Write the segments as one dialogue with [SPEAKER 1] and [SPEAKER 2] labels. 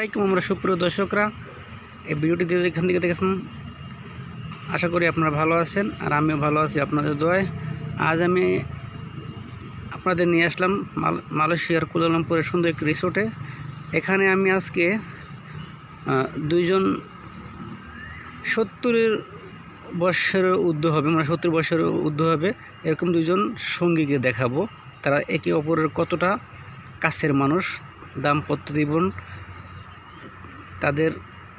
[SPEAKER 1] আলাইকুম আমরা সুপ্রিয় দর্শকরা এই ভিডিওটি যেখান থেকে দেখেছেন আশা করি আপনারা ভালো আছেন আর আমিও ভালো আছি আপনাদের দোয়ায়। আজ আমি আপনাদের নিয়ে আসলাম মালয়েশিয়ার কুয়ালালামপুরের সুন্দর একটি রিসোর্টে। এখানে আমি আজকে দুইজন 70 বছরের ঊর্ধ্ব হবে, মানে 70 বছরের ঊর্ধ্ব হবে এরকম দুইজন সঙ্গীকে দেখাবো। তারা একে অপরের কতটা কাছের মানুষ, দাম্পত্য জীবন, তাদের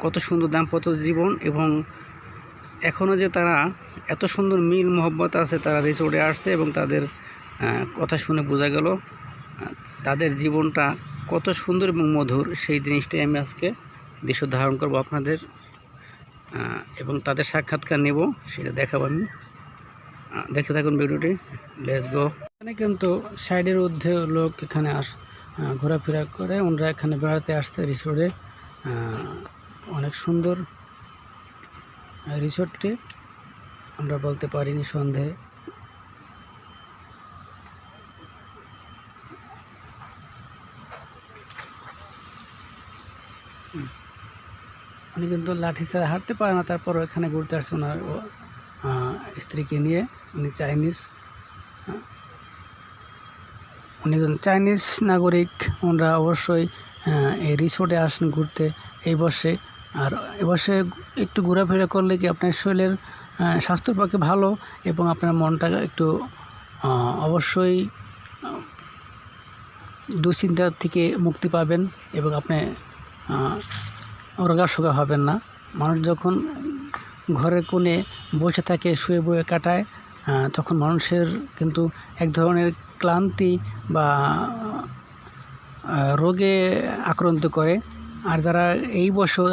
[SPEAKER 1] কত সুন্দর দাম্পত্য জীবন এবং এখনও যে তারা এত সুন্দর মিল মহব্বত আছে, তারা রিসোর্টে আসছে এবং তাদের কথা শুনে বোঝা গেল তাদের জীবনটা কত সুন্দর এবং মধুর। সেই জিনিসটাই আমি আজকে দৃশ্য ধারণ করব আপনাদের এবং তাদের সাক্ষাৎকার নেব, সেটা দেখাবো আমি। দেখতে থাকুন ভিডিওটি, লেটস গো। এখানে কিন্তু সাইডের ঊর্ধ্বে লোক এখানে ঘোরাফেরা করে, ওনারা এখানে বেড়াতে আসছে রিসোর্টে। অনেক সুন্দর রিসোর্টটি, আমরা বলতে পারিনি সন্দেহে। উনি কিন্তু লাঠি ছাড়া হাঁটতে পারে না, তারপরও এখানে ঘুরতে আসছে ওনার স্ত্রীকে নিয়ে। উনি চাইনিজ, উনি চাইনিজ নাগরিক। ওনারা অবশ্যই এই রিসোর্টে আসেন ঘুরতে এই বর্ষে। আর এবর্ষে একটু ঘোরাফেরা করলে কি আপনার শরীরের স্বাস্থ্যের পক্ষে ভালো এবং আপনার মনটা একটু অবশ্যই দুশ্চিন্তার থেকে মুক্তি পাবেন এবং আপনি রোগাশোকা হবেন না। মানুষ যখন ঘরের কোণে বসে থাকে, শুয়ে বয়ে কাটায়, তখন মানুষের কিন্তু এক ধরনের ক্লান্তি বা রোগে আক্রান্ত করে। আর যারা এই বছর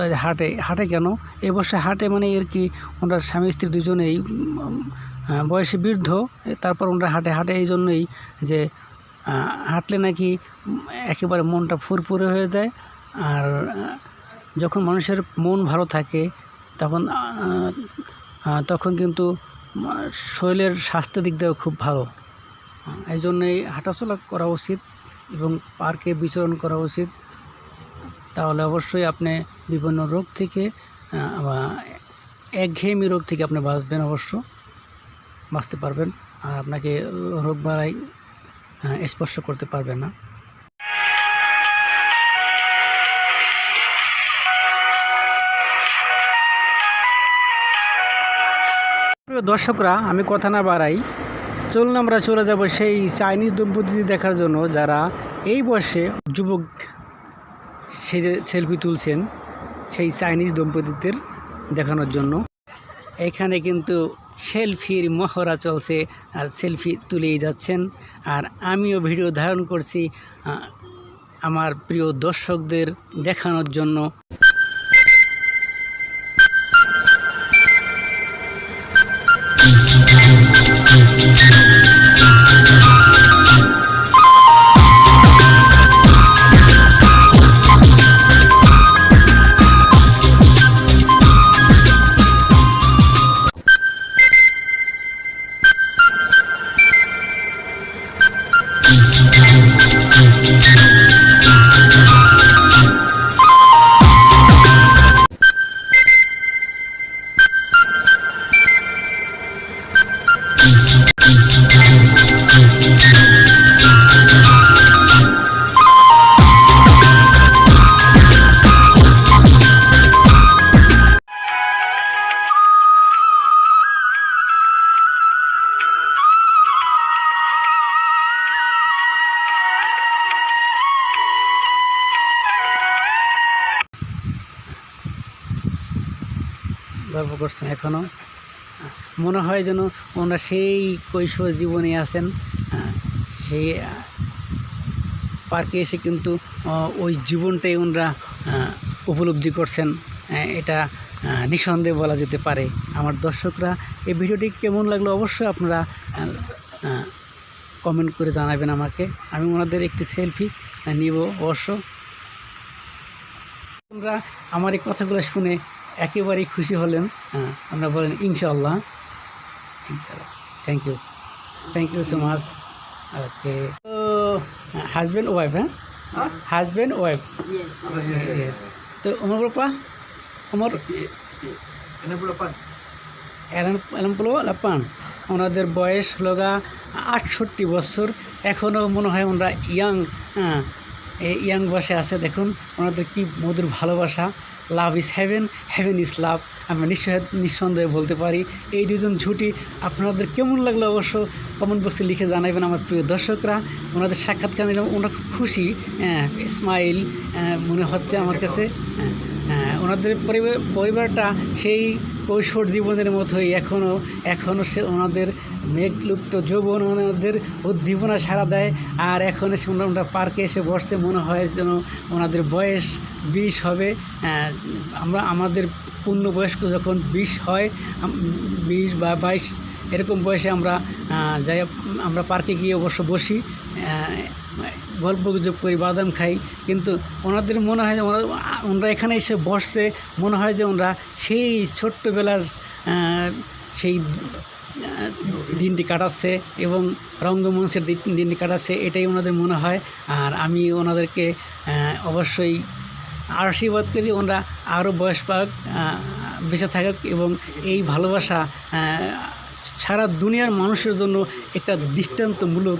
[SPEAKER 1] হাঁটে কেন, এই বছর হাঁটে মানে এর কি ওনার স্বামী স্ত্রী দুজনেই বয়সে বৃদ্ধ, তারপর ওনারা হাঁটে এই জন্যই যে হাঁটলে নাকি একেবারে মনটা ফুরফুরে হয়ে যায়। আর যখন মানুষের মন ভালো থাকে তখন কিন্তু শরীরের স্বাস্থ্য দিক দিয়েও খুব ভালো। এই জন্যই হাঁটাচলা করা উচিত এবং পার্কে বিচরণ করা উচিত। তাহলে অবশ্যই আপনি বিভিন্ন রোগ থেকে একঘেয়েমি রোগ থেকে আপনি বাঁচতে পারবেন, আর আপনাকে রোগ বালাই স্পর্শ করতে পারবে না। প্রিয় দর্শকরা, আমি কথা না বাড়াই, চলুন আমরা চলে যাব সেই চাইনিজ দম্পতি দেখার জন্য, যারা এই বয়সে যুবক সেজে সেলফি তুলছেন, সেই চাইনিজ দম্পতিদের দেখানোর জন্য। এখানে কিন্তু সেলফির মহড়া চলছে আর সেলফি তুলেই যাচ্ছেন। আর আমিও ভিডিও ধারণ করছি আমার প্রিয় দর্শকদের দেখানোর জন্য। গল্প করছেন, এখনও মনে হয় যেন ওনারা সেই কৈশোর জীবনে আছেন। সেই পার্কে এসে কিন্তু ওই জীবনটাই ওনারা উপলব্ধি করছেন, এটা নিঃসন্দেহে বলা যেতে পারে। আমার দর্শকরা, এই ভিডিওটি কেমন লাগলো অবশ্যই আপনারা কমেন্ট করে জানাবেন আমাকে। আমি ওনাদের একটি সেলফি নিব অবশ্য। আপনারা আমার এই কথাগুলো শুনে একেবারেই খুশি হলেন, আমরা বলেন ইনশাআল্লাহ। Thank you so much. Okay, তো হাজব্যান্ড ওয়াইফ, হ্যাঁ, হাজব্যান্ড ওয়াইফ। তো umur berapa? Umur 68 ওনাদের বয়স হলো 68 বছর। এখনও মনে হয় ওনারা ইয়াং বয়সে আছে। দেখুন ওনাদের কি মধুর ভালোবাসা। Love is haven, haven is love, আমরা নিঃসন্দেহে বলতে পারি। এই দুজন জুটি আপনাদের কেমন লাগলো অবশ্য কমেন্ট বক্সে লিখে জানাবেন আমার প্রিয় দর্শকরা। ওনাদের সাক্ষাৎকার নিলাম, ওনারা খুব খুশি, স্মাইল মনে হচ্ছে আমার কাছে। ওনাদের পরিবারটা সেই কৈশোর জীবনের মতোই এখনও সে ওনাদের মেঘলুপ্ত যৌবন ওনাদের উদ্দীপনা সাড়া দেয়। আর এখন এসে ওনারা পার্কে এসে বসছে, মনে হয় যেন ওনাদের বয়স 20 হবে। আমাদের পূর্ণবয়স্ক যখন 20 হয়, 20 বা 22 এরকম বয়সে আমরা পার্কে গিয়ে অবশ্য বসি, গল্প গুজব করি, বাদাম খাই। কিন্তু ওনাদের মনে হয় ওনারা এখানে এসে বসছে, মনে হয় যে ওনারা সেই ছোট্টবেলার সেই দিনটি কাটাচ্ছে এবং রঙ্গমঞ্চের দিনটি কাটাচ্ছে, এটাই ওনাদের মনে হয়। আর আমি ওনাদেরকে অবশ্যই আশীর্বাদ করি ওনারা আরও বয়স পাক, বেঁচে থাকুক এবং এই ভালোবাসা সারা দুনিয়ার মানুষের জন্য একটা দৃষ্টান্তমূলক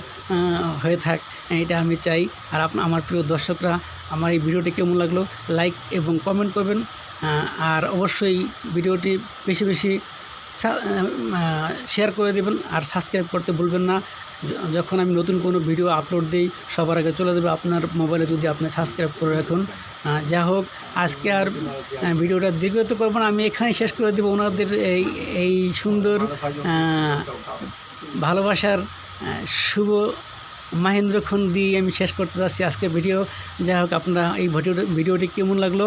[SPEAKER 1] হয়ে থাক, এটা আমি চাই। আর আমার প্রিয় দর্শকরা, আমার এই ভিডিওটি কেমন লাগলো লাইক এবং কমেন্ট করবেন। আর অবশ্যই ভিডিওটি বেশি বেশি শেয়ার করে দেবেন আর সাবস্ক্রাইব করতে ভুলবেন না। যখন আমি নতুন কোনো ভিডিও আপলোড দিই সবার আগে চলে যাবে আপনার মোবাইলে, যদি আপনি সাবস্ক্রাইব করে রাখুন। যা হোক, আজকে আর ভিডিওটা দীর্ঘত করব না, আমি এখানেই শেষ করে দেবো। ওনাদের এই সুন্দর ভালোবাসার শুভ মাহেন্দ্রক্ষণ দিয়ে আমি শেষ করতে যাচ্ছি আজকের ভিডিও। যাই হোক, আপনারা এই ভিডিওটি কেমন লাগলো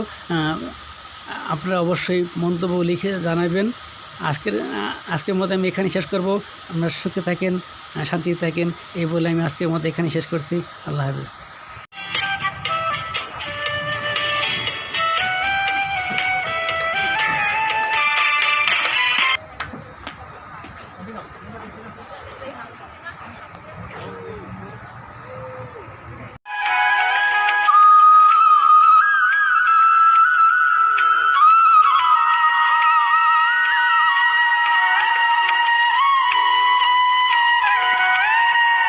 [SPEAKER 1] আপনারা অবশ্যই মন্তব্য লিখে জানাবেন। আজকের মতো আমি এখানে শেষ করব। আপনারা সুখে থাকেন, শান্তিতে থাকেন, এই বলে আমি আজকের মতো এখানে শেষ করছি। আল্লাহ হাফেজ।